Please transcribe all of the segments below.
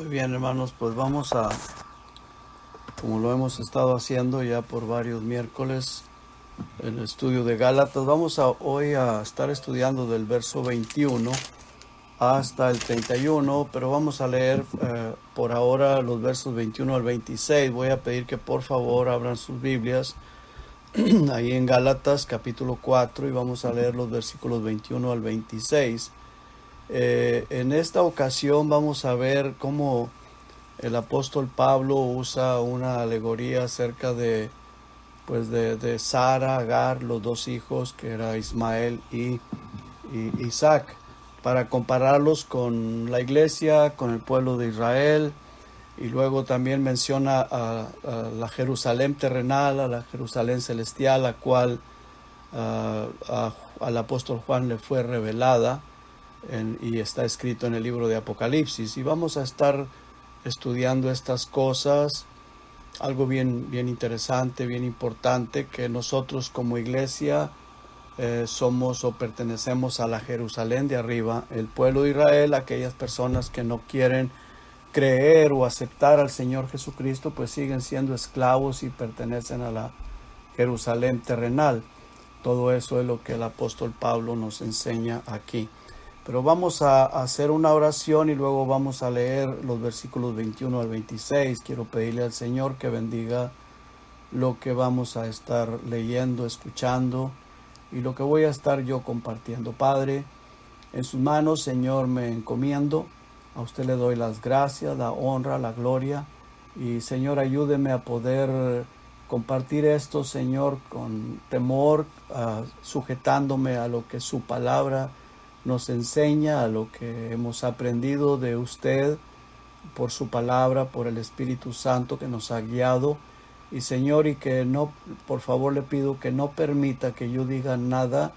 Muy bien, hermanos, pues vamos a, como lo hemos estado haciendo ya por varios miércoles, el estudio de Gálatas. Vamos hoy a estar estudiando del verso 21 hasta el 31, pero vamos a leer por ahora los versos 21 al 26. Voy a pedir que por favor abran sus Biblias ahí en Gálatas capítulo 4 y vamos a leer los versículos 21 al 26. En esta ocasión vamos a ver cómo el apóstol Pablo usa una alegoría acerca de Sara, Agar, los dos hijos que era Ismael y Isaac, para compararlos con la iglesia, con el pueblo de Israel, y luego también menciona a la Jerusalén terrenal, a la Jerusalén celestial, la cual al apóstol Juan le fue revelada y está escrito en el libro de Apocalipsis. Y vamos a estar estudiando estas cosas, algo bien interesante, bien importante, que nosotros como iglesia somos o pertenecemos a la Jerusalén de arriba, el pueblo de Israel. Aquellas personas que no quieren creer o aceptar al Señor Jesucristo, pues siguen siendo esclavos y pertenecen a la Jerusalén terrenal. Todo eso es lo que el apóstol Pablo nos enseña aquí. Pero vamos a hacer una oración y luego vamos a leer los versículos 21 al 26. Quiero pedirle al Señor que bendiga lo que vamos a estar leyendo, escuchando y lo que voy a estar yo compartiendo. Padre, en sus manos, Señor, me encomiendo. A usted le doy las gracias, la honra, la gloria. Y, Señor, ayúdeme a poder compartir esto, Señor, con temor, sujetándome a lo que su palabra nos enseña, a lo que hemos aprendido de usted por su palabra, por el Espíritu Santo que nos ha guiado. Y Señor, y que no, por favor le pido que no permita que yo diga nada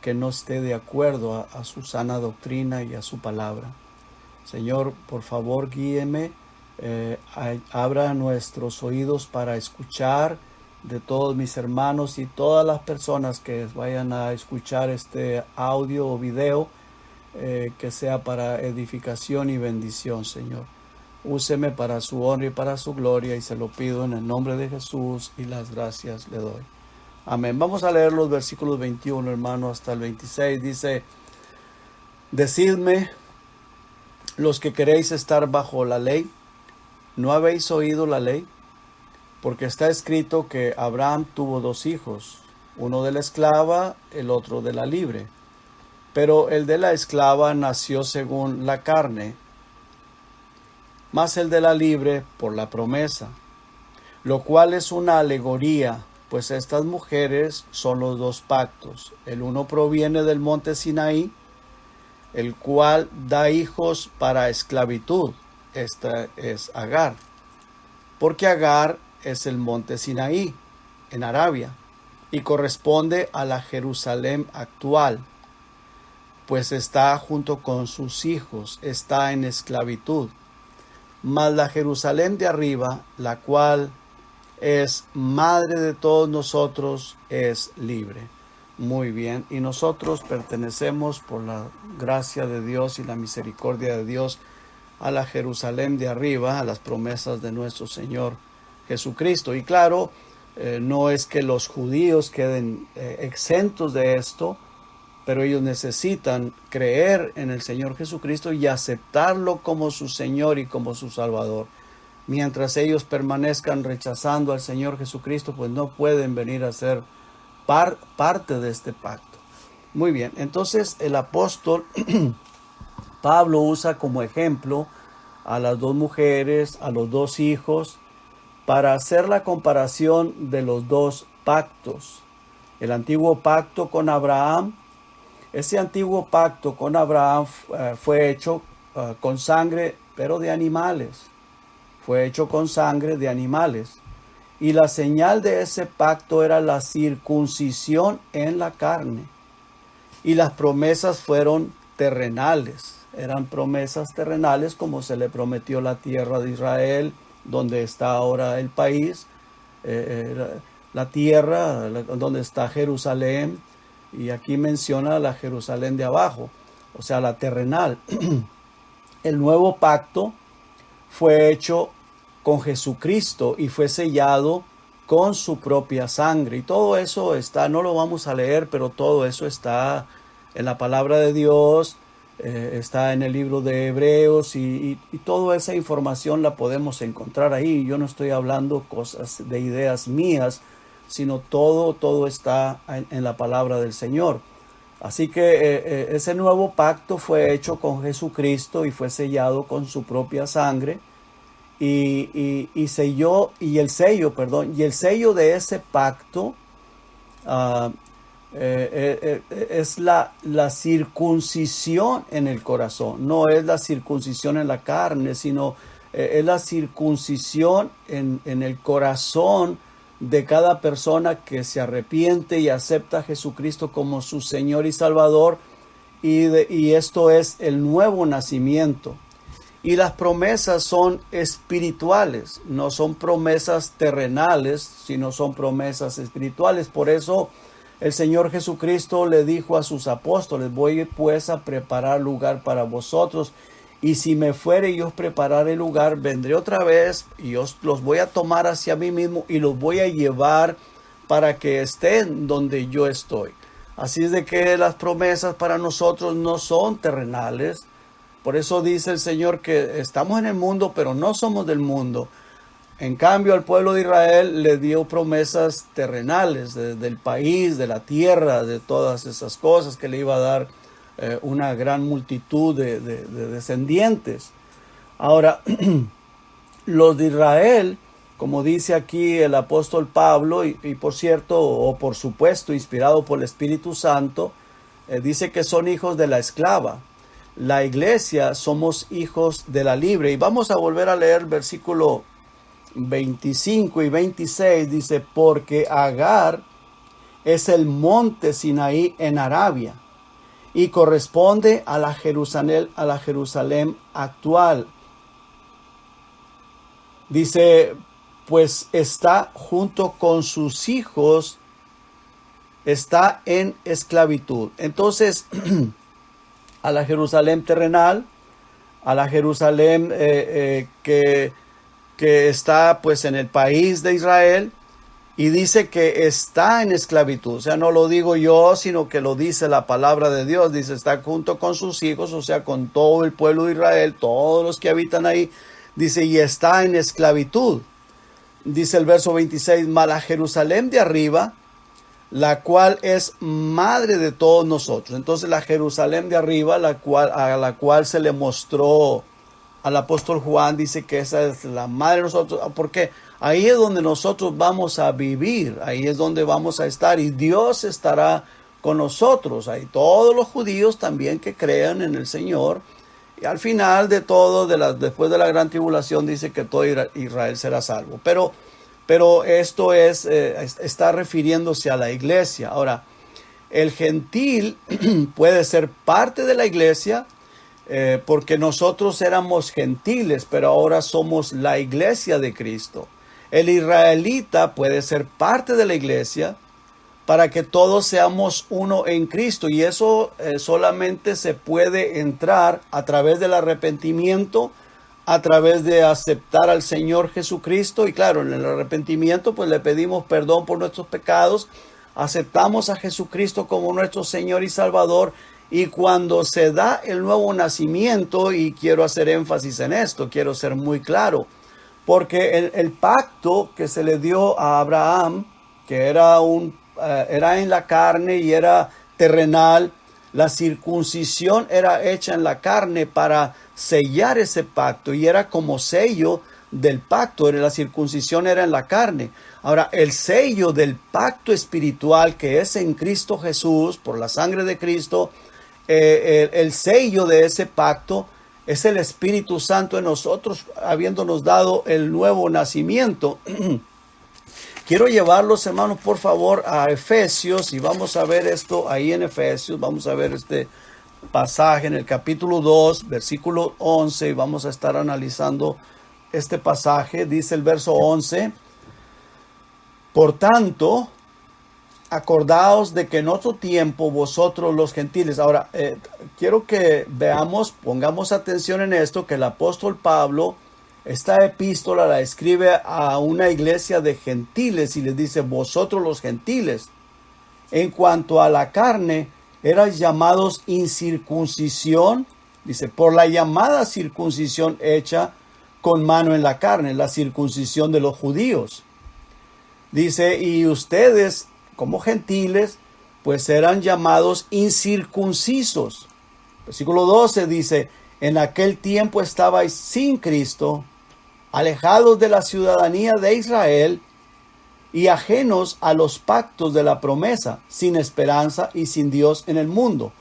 que no esté de acuerdo a su sana doctrina y a su palabra. Señor, por favor guíeme, abra nuestros oídos para escuchar de todos mis hermanos y todas las personas que vayan a escuchar este audio o video, que sea para edificación y bendición, Señor. Úseme para su honra y para su gloria, y se lo pido en el nombre de Jesús, y las gracias le doy. Amén. Vamos a leer los versículos 21, hermano, hasta el 26. Dice: Decidme, los que queréis estar bajo la ley, ¿no habéis oído la ley? Porque está escrito que Abraham tuvo dos hijos, uno de la esclava, el otro de la libre. Pero el de la esclava nació según la carne, mas el de la libre por la promesa, lo cual es una alegoría, pues estas mujeres son los dos pactos. El uno proviene del monte Sinaí, el cual da hijos para esclavitud. Esta es Agar, porque Agar es el monte Sinaí en Arabia y corresponde a la Jerusalén actual, pues está junto con sus hijos, está en esclavitud. Mas la Jerusalén de arriba, la cual es madre de todos nosotros, es libre. Muy bien, y nosotros pertenecemos por la gracia de Dios y la misericordia de Dios a la Jerusalén de arriba, a las promesas de nuestro Señor Jesucristo. Y claro, no es que los judíos queden exentos de esto, pero ellos necesitan creer en el Señor Jesucristo y aceptarlo como su Señor y como su Salvador. Mientras ellos permanezcan rechazando al Señor Jesucristo, pues no pueden venir a ser parte de este pacto. Muy bien, entonces el apóstol Pablo usa como ejemplo a las dos mujeres, a los dos hijos, para hacer la comparación de los dos pactos. El antiguo pacto con Abraham, ese antiguo pacto con Abraham fue hecho con sangre, pero de animales. Fue hecho con sangre de animales. Y la señal de ese pacto era la circuncisión en la carne. Y las promesas fueron terrenales. Eran promesas terrenales, como se le prometió la tierra de Israel, donde está ahora el país, la tierra donde está Jerusalén, y aquí menciona la Jerusalén de abajo, o sea, la terrenal. El nuevo pacto fue hecho con Jesucristo y fue sellado con su propia sangre. Y todo eso está, no lo vamos a leer, pero todo eso está en la palabra de Dios, está en el libro de Hebreos y toda esa información la podemos encontrar ahí. Yo no estoy hablando cosas de ideas mías, sino todo está en la palabra del Señor. Así que ese nuevo pacto fue hecho con Jesucristo y fue sellado con su propia sangre. Y selló, y el sello de ese pacto es la circuncisión en el corazón. No es la circuncisión en la carne, sino es la circuncisión en el corazón de cada persona que se arrepiente y acepta a Jesucristo como su Señor y Salvador. Y esto es el nuevo nacimiento. Y las promesas son espirituales, no son promesas terrenales, sino son promesas espirituales. Por eso el Señor Jesucristo le dijo a sus apóstoles: voy pues a preparar lugar para vosotros, y si me fuere y os prepararé lugar, vendré otra vez y os los voy a tomar hacia mí mismo y los voy a llevar para que estén donde yo estoy. Así es de que las promesas para nosotros no son terrenales. Por eso dice el Señor que estamos en el mundo, pero no somos del mundo. En cambio, al pueblo de Israel le dio promesas terrenales, del país, de la tierra, de todas esas cosas, que le iba a dar una gran multitud de descendientes. Ahora, los de Israel, como dice aquí el apóstol Pablo, y por cierto, o por supuesto, inspirado por el Espíritu Santo, dice que son hijos de la esclava. La iglesia somos hijos de la libre. Y vamos a volver a leer versículo 25 y 26. Dice: porque Agar es el monte Sinaí en Arabia y corresponde a la Jerusalén actual. Dice, pues está junto con sus hijos, está en esclavitud. Entonces, a la Jerusalén terrenal, a la Jerusalén que está pues en el país de Israel, y dice que está en esclavitud. O sea, no lo digo yo, sino que lo dice la palabra de Dios. Dice, está junto con sus hijos, o sea, con todo el pueblo de Israel, todos los que habitan ahí. Dice, y está en esclavitud. Dice el verso 26, mas la Jerusalén de arriba, la cual es madre de todos nosotros. Entonces la Jerusalén de arriba, a la cual se le mostró al apóstol Juan, dice que esa es la madre de nosotros, porque ahí es donde nosotros vamos a vivir, ahí es donde vamos a estar, y Dios estará con nosotros. Hay todos los judíos también que crean en el Señor, y al final de todo, después de la gran tribulación, dice que todo Israel será salvo. Pero esto está refiriéndose a la iglesia. Ahora, el gentil puede ser parte de la iglesia, porque nosotros éramos gentiles, pero ahora somos la iglesia de Cristo. El israelita puede ser parte de la iglesia para que todos seamos uno en Cristo, y eso solamente se puede entrar a través del arrepentimiento, a través de aceptar al Señor Jesucristo. Y claro, en el arrepentimiento pues le pedimos perdón por nuestros pecados, aceptamos a Jesucristo como nuestro Señor y Salvador. Y cuando se da el nuevo nacimiento, y quiero hacer énfasis en esto, quiero ser muy claro, porque el pacto que se le dio a Abraham, que era en la carne y era terrenal, la circuncisión era hecha en la carne para sellar ese pacto, y era como sello del pacto. La circuncisión era en la carne. Ahora, el sello del pacto espiritual, que es en Cristo Jesús, por la sangre de Cristo, el sello de ese pacto es el Espíritu Santo en nosotros, habiéndonos dado el nuevo nacimiento. Quiero llevarlos, hermanos, por favor, a Efesios, y vamos a ver esto ahí en Efesios. Vamos a ver este pasaje en el capítulo 2, versículo 11, y vamos a estar analizando este pasaje. Dice el verso 11: por tanto, acordaos de que en otro tiempo vosotros los gentiles. Ahora, quiero que veamos, pongamos atención en esto, que el apóstol Pablo esta epístola la escribe a una iglesia de gentiles y les dice, vosotros los gentiles, en cuanto a la carne, erais llamados incircuncisión, dice, por la llamada circuncisión hecha con mano en la carne, la circuncisión de los judíos. Dice, y ustedes, como gentiles, pues eran llamados incircuncisos. Versículo 12 dice, en aquel tiempo estabais sin Cristo, alejados de la ciudadanía de Israel y ajenos a los pactos de la promesa, sin esperanza y sin Dios en el mundo.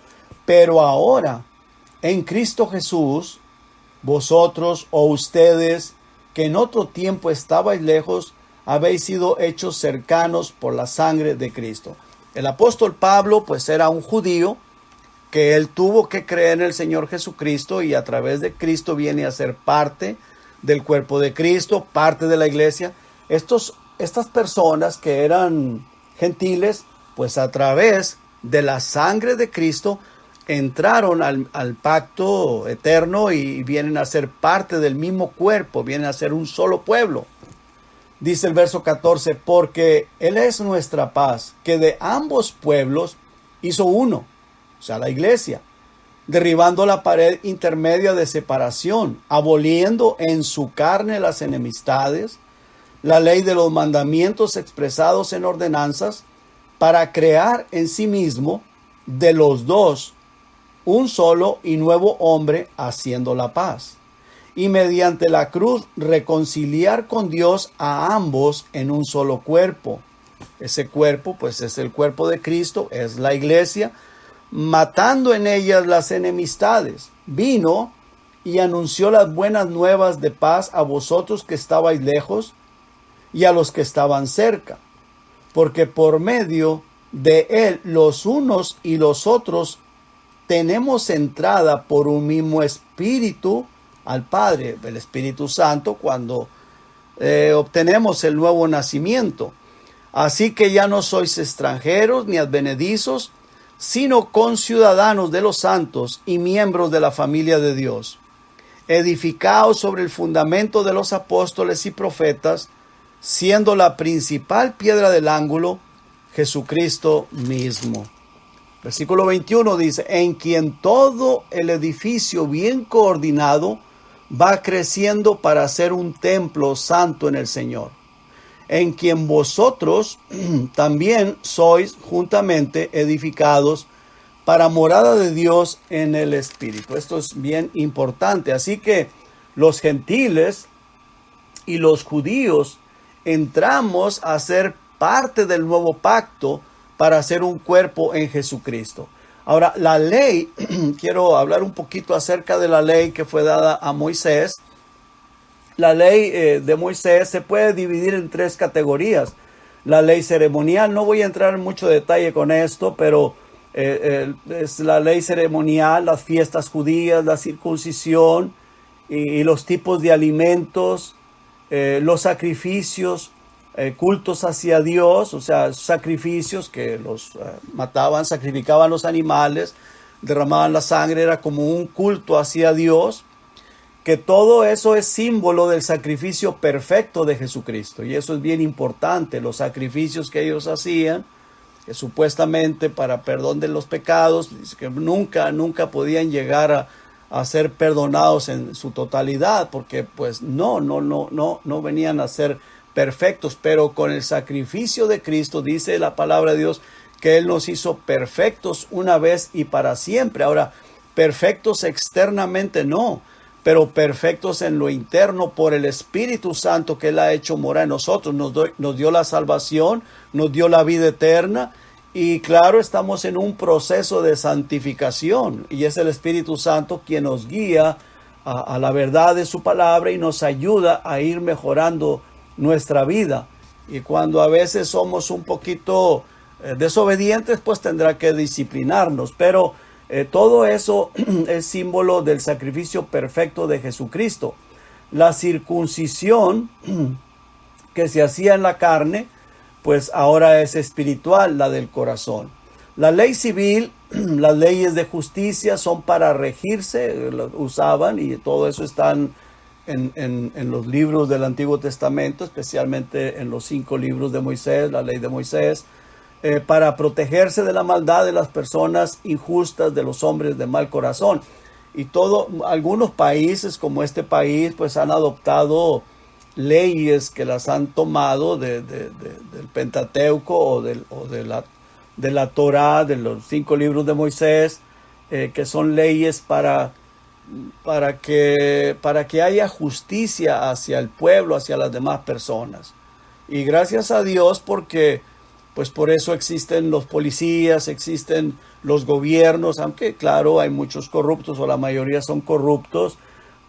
Pero ahora, en Cristo Jesús, vosotros o ustedes, que en otro tiempo estabais lejos, habéis sido hechos cercanos por la sangre de Cristo. El apóstol Pablo, pues era un judío, que él tuvo que creer en el Señor Jesucristo y a través de Cristo viene a ser parte del cuerpo de Cristo, parte de la iglesia. Estas personas que eran gentiles, pues a través de la sangre de Cristo entraron al pacto eterno y vienen a ser parte del mismo cuerpo, vienen a ser un solo pueblo. Dice el verso 14, porque Él es nuestra paz, que de ambos pueblos hizo uno, o sea, la iglesia, derribando la pared intermedia de separación, aboliendo en su carne las enemistades, la ley de los mandamientos expresados en ordenanzas, para crear en sí mismo de los dos un solo y nuevo hombre, haciendo la paz, y mediante la cruz reconciliar con Dios a ambos en un solo cuerpo. Ese cuerpo, pues es el cuerpo de Cristo, es la iglesia, matando en ellas las enemistades. Vino y anunció las buenas nuevas de paz a vosotros que estabais lejos y a los que estaban cerca, porque por medio de él los unos y los otros tenemos entrada por un mismo espíritu al Padre, el Espíritu Santo, cuando obtenemos el nuevo nacimiento. Así que ya no sois extranjeros ni advenedizos, sino conciudadanos de los santos y miembros de la familia de Dios, edificados sobre el fundamento de los apóstoles y profetas, siendo la principal piedra del ángulo Jesucristo mismo. Versículo 21 dice, en quien todo el edificio bien coordinado va creciendo para ser un templo santo en el Señor, en quien vosotros también sois juntamente edificados para morada de Dios en el Espíritu. Esto es bien importante. Así que los gentiles y los judíos entramos a ser parte del nuevo pacto para hacer un cuerpo en Jesucristo. Ahora, la ley, quiero hablar un poquito acerca de la ley que fue dada a Moisés. La ley de Moisés se puede dividir en tres categorías. La ley ceremonial, no voy a entrar en mucho detalle con esto, pero es la ley ceremonial, las fiestas judías, la circuncisión y los tipos de alimentos, los sacrificios, cultos hacia Dios, o sea, sacrificios que los mataban, sacrificaban los animales, derramaban la sangre, era como un culto hacia Dios, que todo eso es símbolo del sacrificio perfecto de Jesucristo. Y eso es bien importante, los sacrificios que ellos hacían, que supuestamente para perdón de los pecados, que nunca podían llegar a ser perdonados en su totalidad, porque pues no venían a ser perfectos, pero con el sacrificio de Cristo, dice la palabra de Dios, que Él nos hizo perfectos una vez y para siempre. Ahora, perfectos externamente no, pero perfectos en lo interno por el Espíritu Santo que Él ha hecho morar en nosotros. Nos dio la salvación, nos dio la vida eterna y claro, estamos en un proceso de santificación y es el Espíritu Santo quien nos guía a la verdad de su palabra y nos ayuda a ir mejorando nuestra vida. Y cuando a veces somos un poquito desobedientes, pues tendrá que disciplinarnos, pero todo eso es símbolo del sacrificio perfecto de Jesucristo. La circuncisión que se hacía en la carne, pues ahora es espiritual, la del corazón. La ley civil, las leyes de justicia son para regirse, lo usaban y todo eso están en los libros del Antiguo Testamento, especialmente en los 5 libros de Moisés, la ley de Moisés, para protegerse de la maldad de las personas injustas, de los hombres de mal corazón. Y algunos países como este país pues han adoptado leyes que las han tomado del Pentateuco o de la Torá, de los 5 libros de Moisés, que son leyes para que haya justicia hacia el pueblo, hacia las demás personas. Y gracias a Dios porque pues por eso existen los policías, existen los gobiernos, aunque claro hay muchos corruptos o la mayoría son corruptos,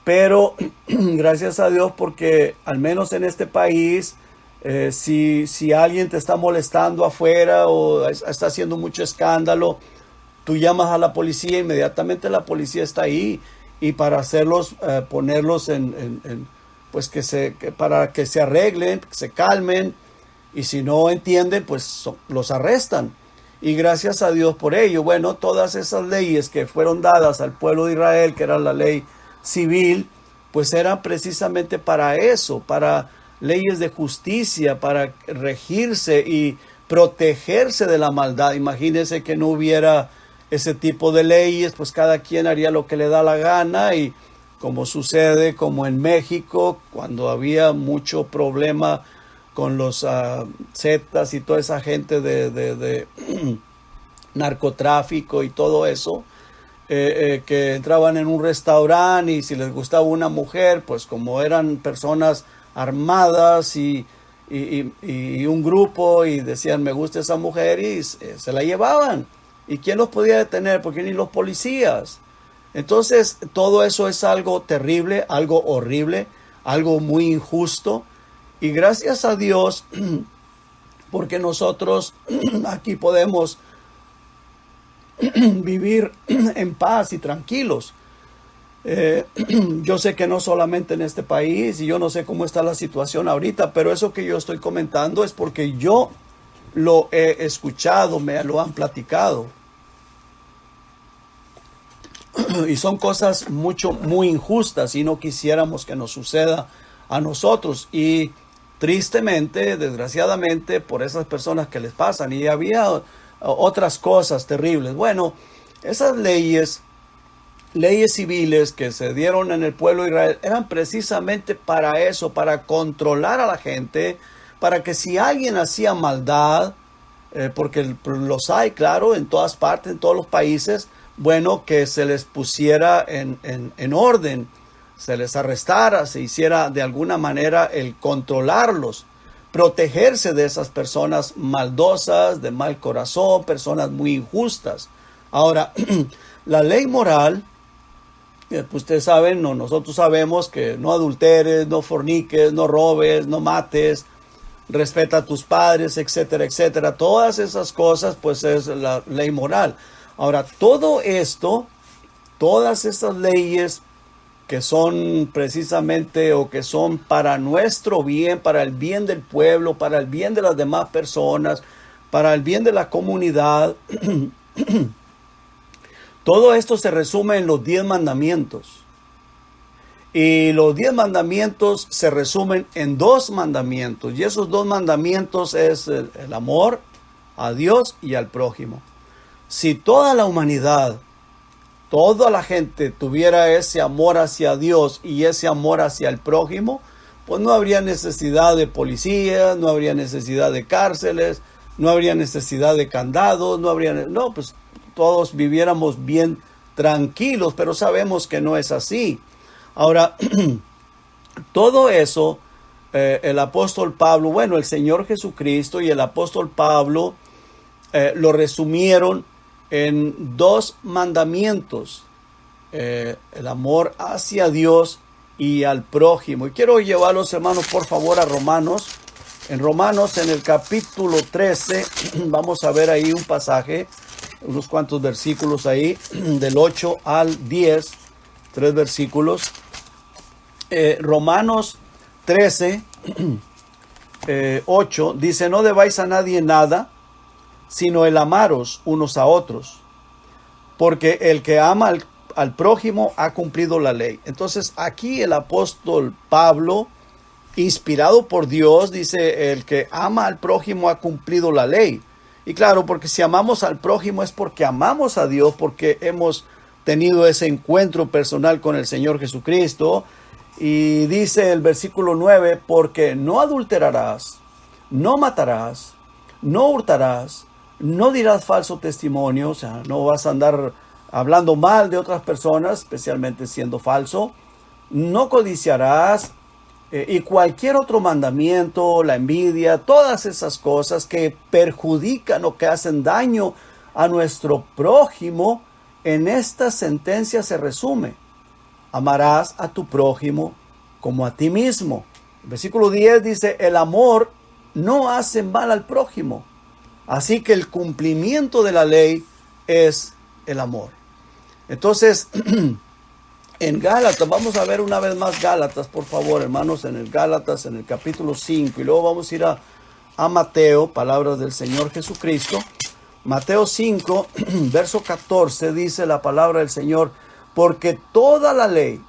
pero gracias a Dios porque al menos en este país, si alguien te está molestando afuera o está haciendo mucho escándalo, tú llamas a la policía, inmediatamente la policía está ahí y para hacerlos, ponerlos pues para que se arreglen, que se calmen, y si no entienden, pues los arrestan. Y gracias a Dios por ello. Bueno, todas esas leyes que fueron dadas al pueblo de Israel, que era la ley civil, pues eran precisamente para eso, para leyes de justicia, para regirse y protegerse de la maldad. Imagínense que no hubiera ese tipo de leyes, pues cada quien haría lo que le da la gana, y como sucede como en México, cuando había mucho problema con los Zetas y toda esa gente de narcotráfico y todo eso, que entraban en un restaurante y si les gustaba una mujer, pues como eran personas armadas y un grupo y decían me gusta esa mujer y se la llevaban. ¿Y quién los podía detener? Porque ni los policías. Entonces todo eso es algo terrible, algo horrible, algo muy injusto. Y gracias a Dios, porque nosotros aquí podemos vivir en paz y tranquilos. Yo sé que no solamente en este país, y yo no sé cómo está la situación ahorita, pero eso que yo estoy comentando es porque yo lo he escuchado, me lo han platicado. Y son cosas muy injustas y no quisiéramos que nos suceda a nosotros. Y tristemente, desgraciadamente, por esas personas que les pasan. Y había otras cosas terribles. Bueno, esas leyes civiles que se dieron en el pueblo de Israel eran precisamente para eso, para controlar a la gente, para que si alguien hacía maldad, porque los hay, claro, en todas partes, en todos los países, bueno, que se les pusiera en orden, se les arrestara, se hiciera de alguna manera el controlarlos, protegerse de esas personas maldosas, de mal corazón, personas muy injustas. Ahora, la ley moral, pues ustedes saben, nosotros sabemos que no adulteres, no forniques, no robes, no mates, respeta a tus padres, etcétera, etcétera. Todas esas cosas, pues es la ley moral. Ahora, todo esto, todas estas leyes que son precisamente o que son para nuestro bien, para el bien del pueblo, para el bien de las demás personas, para el bien de la comunidad, todo esto se resume en los 10 mandamientos. Y los 10 mandamientos se resumen en 2 mandamientos. Y esos 2 mandamientos es el amor a Dios y al prójimo. Si toda la humanidad, toda la gente tuviera ese amor hacia Dios y ese amor hacia el prójimo, pues no habría necesidad de policías, no habría necesidad de cárceles, no habría necesidad de candados, pues todos viviéramos bien tranquilos, pero sabemos que no es así. Ahora, todo eso, el apóstol Pablo, bueno, el Señor Jesucristo y el apóstol Pablo lo resumieron en 2 mandamientos, el amor hacia Dios y al prójimo. Y quiero llevarlos, hermanos, por favor, a Romanos. En Romanos, en el capítulo 13, vamos a ver ahí un pasaje, unos cuantos versículos ahí, del 8 al 10, 3 versículos. Romanos 13, 8, dice, no debáis a nadie nada, sino el amaros unos a otros. Porque el que ama al prójimo ha cumplido la ley. Entonces aquí el apóstol Pablo, inspirado por Dios, dice, el que ama al prójimo ha cumplido la ley. Y claro, porque si amamos al prójimo es porque amamos a Dios, porque hemos tenido ese encuentro personal con el Señor Jesucristo. Y dice el versículo 9, porque no adulterarás, no matarás, no hurtarás, no dirás falso testimonio, o sea, no vas a andar hablando mal de otras personas, especialmente siendo falso, no codiciarás, y cualquier otro mandamiento, la envidia, todas esas cosas que perjudican o que hacen daño a nuestro prójimo, en esta sentencia se resume: amarás a tu prójimo como a ti mismo. El versículo 10 dice, el amor no hace mal al prójimo. Así que el cumplimiento de la ley es el amor. Entonces, en Gálatas, vamos a ver una vez más Gálatas, por favor, hermanos, en el Gálatas, en el capítulo 5, y luego vamos a ir a Mateo, palabras del Señor Jesucristo. Mateo 5, verso 14, dice la palabra del Señor, porque toda la ley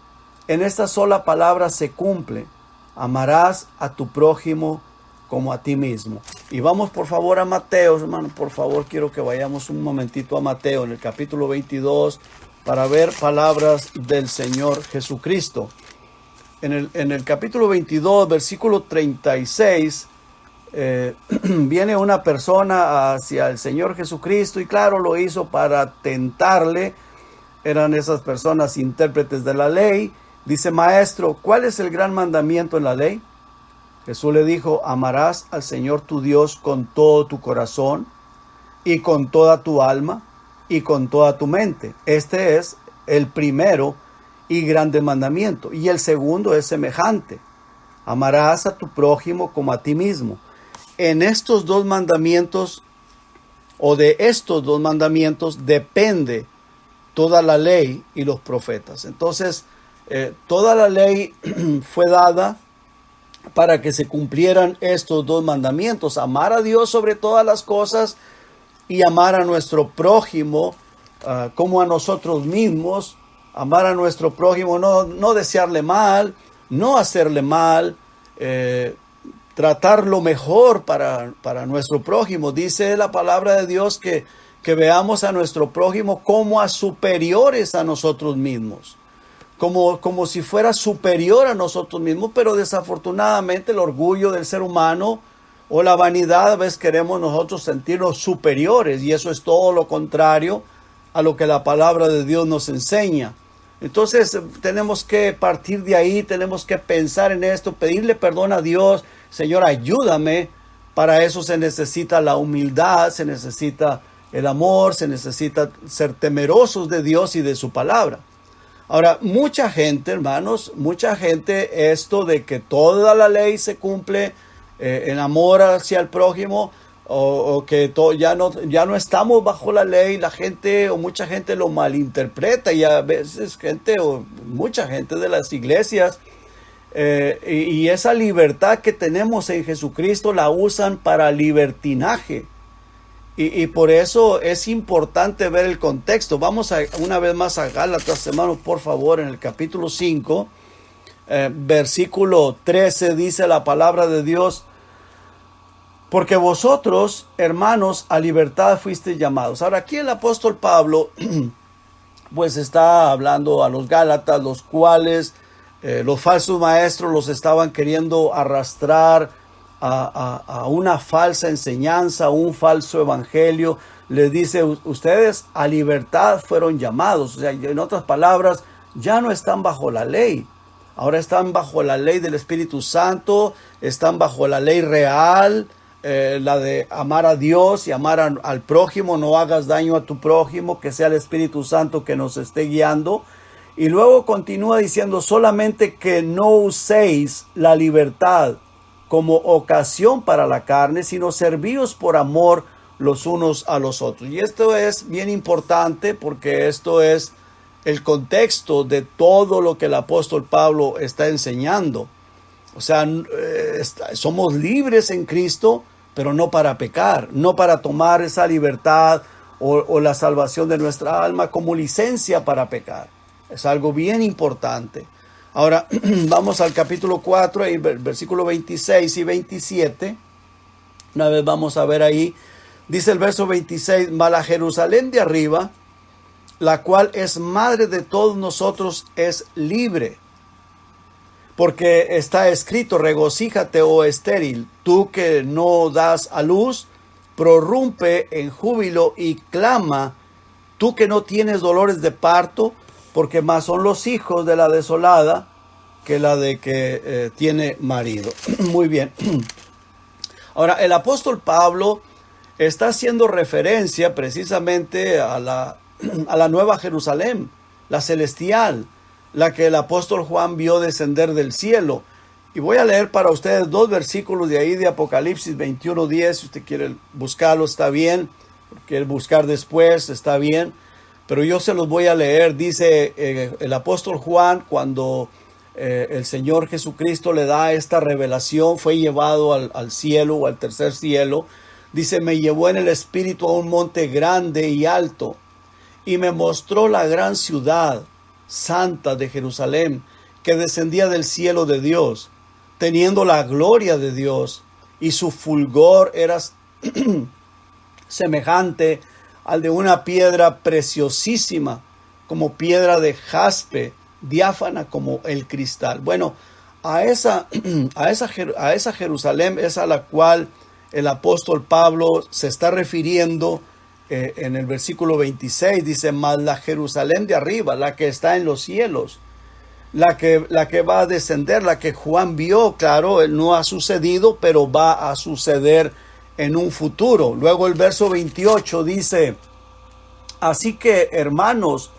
en esta sola palabra se cumple: amarás a tu prójimo como a ti mismo. Y vamos por favor a Mateo, hermano, por favor, quiero que vayamos un momentito a Mateo, en el capítulo 22, para ver palabras del Señor Jesucristo. En el capítulo 22, versículo 36, viene una persona hacia el Señor Jesucristo, y claro, lo hizo para tentarle. Eran esas personas intérpretes de la ley. Dice, maestro, ¿cuál es el gran mandamiento en la ley? Jesús le dijo, amarás al Señor tu Dios con todo tu corazón y con toda tu alma y con toda tu mente. Este es el primero y grande mandamiento. Y el segundo es semejante: amarás a tu prójimo como a ti mismo. En estos dos mandamientos, o de estos dos mandamientos, depende toda la ley y los profetas. Entonces, toda la ley fue dada para que se cumplieran estos dos mandamientos: amar a Dios sobre todas las cosas y amar a nuestro prójimo como a nosotros mismos. Amar a nuestro prójimo, no desearle mal, no hacerle mal, tratar lo mejor para nuestro prójimo. Dice la palabra de Dios que veamos a nuestro prójimo como a superiores a nosotros mismos, como si fuera superior a nosotros mismos, pero desafortunadamente el orgullo del ser humano o la vanidad, a veces queremos nosotros sentirnos superiores, y eso es todo lo contrario a lo que la palabra de Dios nos enseña. Entonces tenemos que partir de ahí, tenemos que pensar en esto, pedirle perdón a Dios. Señor, ayúdame. Para eso se necesita la humildad, se necesita el amor, se necesita ser temerosos de Dios y de su palabra. Ahora, mucha gente, hermanos, esto de que toda la ley se cumple en amor hacia el prójimo, o que ya no estamos bajo la ley, la gente o mucha gente lo malinterpreta, y a veces mucha gente de las iglesias, y esa libertad que tenemos en Jesucristo la usan para libertinaje. Y por eso es importante ver el contexto. Vamos una vez más a Gálatas, hermanos, por favor, en el capítulo 5, versículo 13, dice la palabra de Dios: porque vosotros, hermanos, a libertad fuisteis llamados. Ahora, aquí el apóstol Pablo pues está hablando a los Gálatas, los cuales los falsos maestros los estaban queriendo arrastrar a una falsa enseñanza, a un falso evangelio. Les dice, ustedes a libertad fueron llamados. O sea, en otras palabras, ya no están bajo la ley. Ahora están bajo la ley del Espíritu Santo, están bajo la ley real, la de amar a Dios y amar al prójimo. No hagas daño a tu prójimo, que sea el Espíritu Santo que nos esté guiando. Y luego continúa diciendo, solamente que no uséis la libertad como ocasión para la carne, sino servíos por amor los unos a los otros. Y esto es bien importante, porque esto es el contexto de todo lo que el apóstol Pablo está enseñando. O sea, somos libres en Cristo, pero no para pecar, no para tomar esa libertad o la salvación de nuestra alma como licencia para pecar. Es algo bien importante. Ahora vamos al capítulo 4, versículo 26 y 27. Una vez vamos a ver ahí. Dice el verso 26, mas la Jerusalén de arriba, la cual es madre de todos nosotros, es libre. Porque está escrito, regocíjate, oh estéril, tú que no das a luz, prorrumpe en júbilo y clama, tú que no tienes dolores de parto, porque más son los hijos de la desolada que la de que tiene marido. Muy bien. Ahora, el apóstol Pablo está haciendo referencia precisamente a la nueva Jerusalén, la celestial, la que el apóstol Juan vio descender del cielo. Y voy a leer para ustedes 2 versículos de ahí de Apocalipsis 21:10. Si usted quiere buscarlo, está bien. Quiere buscar después, está bien. Pero yo se los voy a leer. Dice el apóstol Juan, cuando el Señor Jesucristo le da esta revelación, fue llevado al cielo o al tercer cielo. Dice, me llevó en el espíritu a un monte grande y alto, y me mostró la gran ciudad santa de Jerusalén, que descendía del cielo de Dios, teniendo la gloria de Dios, y su fulgor era semejante al de una piedra preciosísima, como piedra de jaspe, diáfana como el cristal. Bueno, a esa Jerusalén es a la cual el apóstol Pablo se está refiriendo en el versículo 26. Dice, mas la Jerusalén de arriba, la que está en los cielos, la que va a descender, la que Juan vio, claro, no ha sucedido, pero va a suceder en un futuro. Luego el verso 28 dice, así que, hermanos,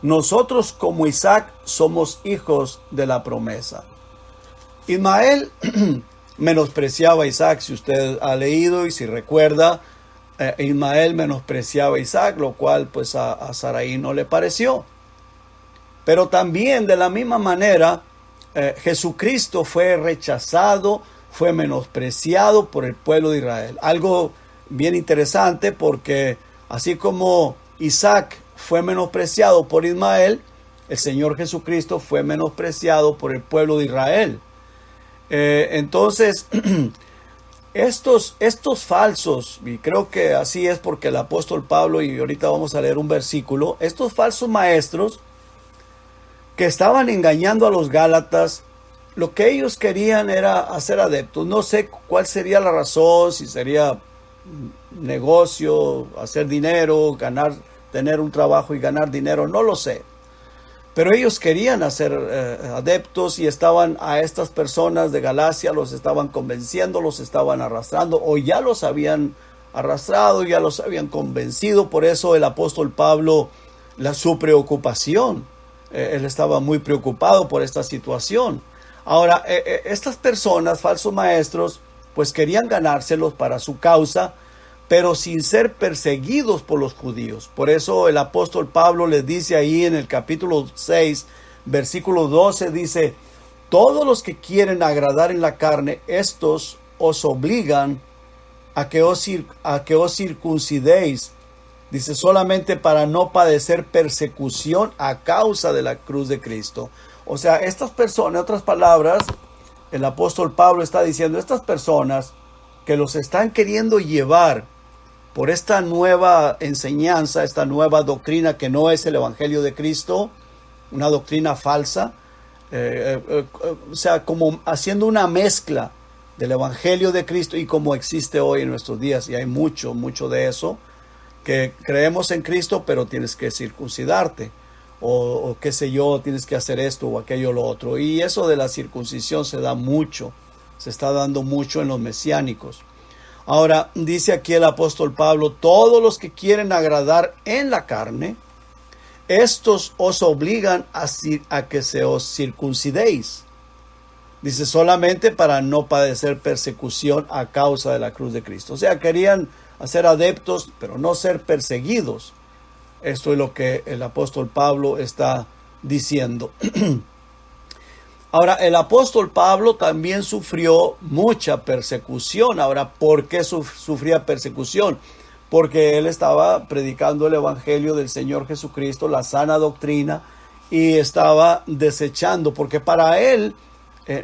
nosotros como Isaac somos hijos de la promesa. Ismael menospreciaba a Isaac, si usted ha leído y si recuerda, Ismael menospreciaba a Isaac, lo cual pues a Sarai no le pareció. Pero también de la misma manera, Jesucristo fue rechazado, fue menospreciado por el pueblo de Israel. Algo bien interesante, porque así como Isaac fue menospreciado por Ismael, el Señor Jesucristo fue menospreciado por el pueblo de Israel. Entonces, estos falsos, y creo que así es porque el apóstol Pablo, y ahorita vamos a leer un versículo, estos falsos maestros que estaban engañando a los Gálatas, lo que ellos querían era hacer adeptos. No sé cuál sería la razón, si sería negocio, hacer dinero, tener un trabajo y ganar dinero, no lo sé. Pero ellos querían hacer adeptos y estaban a estas personas de Galacia, los estaban convenciendo, los estaban arrastrando, o ya los habían arrastrado, ya los habían convencido. Por eso el apóstol Pablo, su preocupación, él estaba muy preocupado por esta situación. Ahora, estas personas, falsos maestros, pues querían ganárselos para su causa, pero sin ser perseguidos por los judíos. Por eso el apóstol Pablo les dice ahí en el capítulo 6, versículo 12, dice, todos los que quieren agradar en la carne, estos os obligan a que os circuncidéis. Dice, solamente para no padecer persecución a causa de la cruz de Cristo. O sea, estas personas, en otras palabras, el apóstol Pablo está diciendo, estas personas que los están queriendo llevar por esta nueva enseñanza, esta nueva doctrina que no es el Evangelio de Cristo, una doctrina falsa, o sea, como haciendo una mezcla del Evangelio de Cristo y como existe hoy en nuestros días, y hay mucho de eso, que creemos en Cristo, pero tienes que circuncidarte, o qué sé yo, tienes que hacer esto o aquello o lo otro. Y eso de la circuncisión se está dando mucho en los mesiánicos. Ahora, dice aquí el apóstol Pablo, todos los que quieren agradar en la carne, estos os obligan a que se os circuncidéis. Dice, solamente para no padecer persecución a causa de la cruz de Cristo. O sea, querían hacer adeptos, pero no ser perseguidos. Esto es lo que el apóstol Pablo está diciendo. Ahora, el apóstol Pablo también sufrió mucha persecución. Ahora, ¿por qué sufría persecución? porque él estaba predicando el evangelio del Señor Jesucristo, la sana doctrina, y estaba desechando, porque para él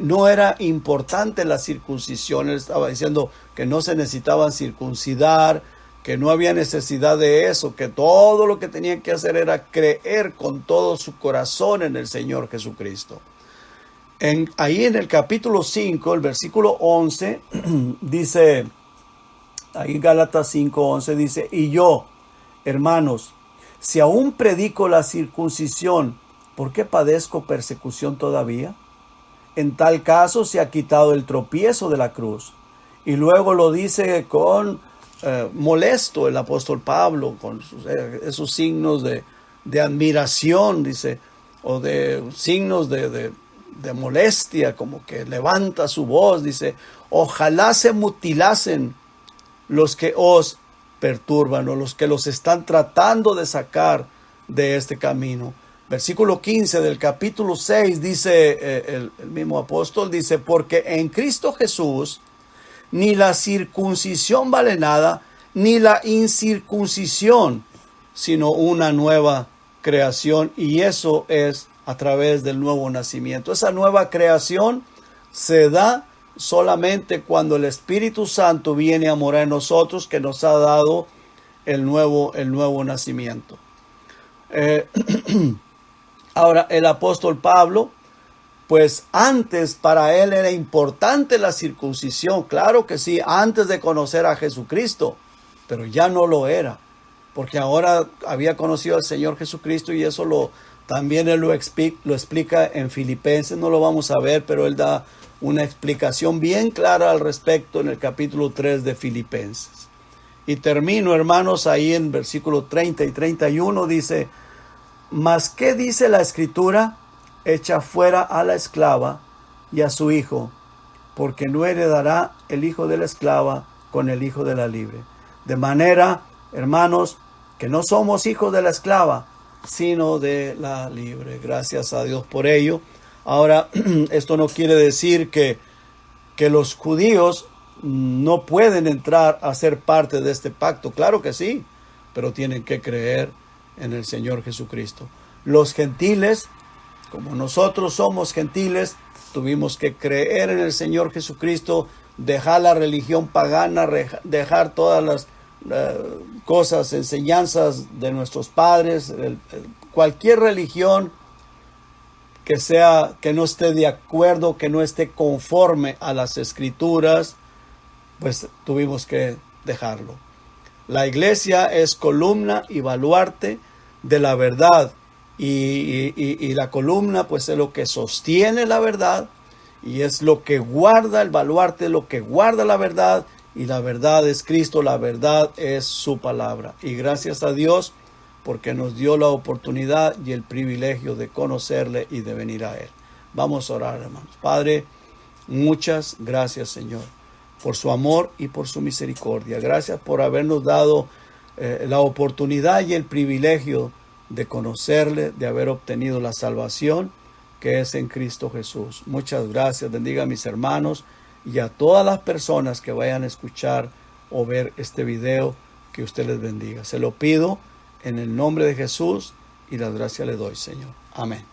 no era importante la circuncisión. Él estaba diciendo que no se necesitaban circuncidar, que no había necesidad de eso, que todo lo que tenían que hacer era creer con todo su corazón en el Señor Jesucristo. Ahí en el capítulo 5, el versículo 11, dice, ahí en Gálatas 5:11 dice, y yo, hermanos, si aún predico la circuncisión, ¿por qué padezco persecución todavía? En tal caso se ha quitado el tropiezo de la cruz. Y luego lo dice con molesto el apóstol Pablo, con esos signos de admiración, dice, o de signos de molestia, como que levanta su voz, dice, ojalá se mutilasen los que os perturban o los que los están tratando de sacar de este camino. Versículo 15 del capítulo 6 dice el mismo apóstol, dice, porque en Cristo Jesús ni la circuncisión vale nada, ni la incircuncisión, sino una nueva creación, y eso es a través del nuevo nacimiento. Esa nueva creación se da solamente cuando el Espíritu Santo viene a morar en nosotros, que nos ha dado el nuevo nacimiento. Ahora, el apóstol Pablo, pues antes para él era importante la circuncisión, claro que sí, antes de conocer a Jesucristo, pero ya no lo era, porque ahora había conocido al Señor Jesucristo, y eso también él lo explica en Filipenses. No lo vamos a ver, pero él da una explicación bien clara al respecto en el capítulo 3 de Filipenses. Y termino, hermanos, ahí en versículo 30 y 31 dice, mas ¿qué dice la Escritura? Echa fuera a la esclava y a su hijo, porque no heredará el hijo de la esclava con el hijo de la libre. De manera, hermanos, que no somos hijos de la esclava, sino de la libre. Gracias a Dios por ello. Ahora, esto no quiere decir que los judíos no pueden entrar a ser parte de este pacto. Claro que sí, pero tienen que creer en el Señor Jesucristo. Los gentiles, como nosotros somos gentiles, tuvimos que creer en el Señor Jesucristo, dejar la religión pagana, dejar todas las cosas, enseñanzas de nuestros padres, cualquier religión que no esté de acuerdo, que no esté conforme a las Escrituras, pues tuvimos que dejarlo. La iglesia es columna y baluarte de la verdad, y la columna pues es lo que sostiene la verdad, y es lo que guarda, el baluarte es lo que guarda la verdad, y la verdad es Cristo, la verdad es su palabra. Y gracias a Dios porque nos dio la oportunidad y el privilegio de conocerle y de venir a Él. Vamos a orar, hermanos. Padre, muchas gracias, Señor, por su amor y por su misericordia. Gracias por habernos dado la oportunidad y el privilegio de conocerle, de haber obtenido la salvación que es en Cristo Jesús. Muchas gracias. Bendiga a mis hermanos y a todas las personas que vayan a escuchar o ver este video. Que usted les bendiga. Se lo pido en el nombre de Jesús y las gracias le doy, Señor. Amén.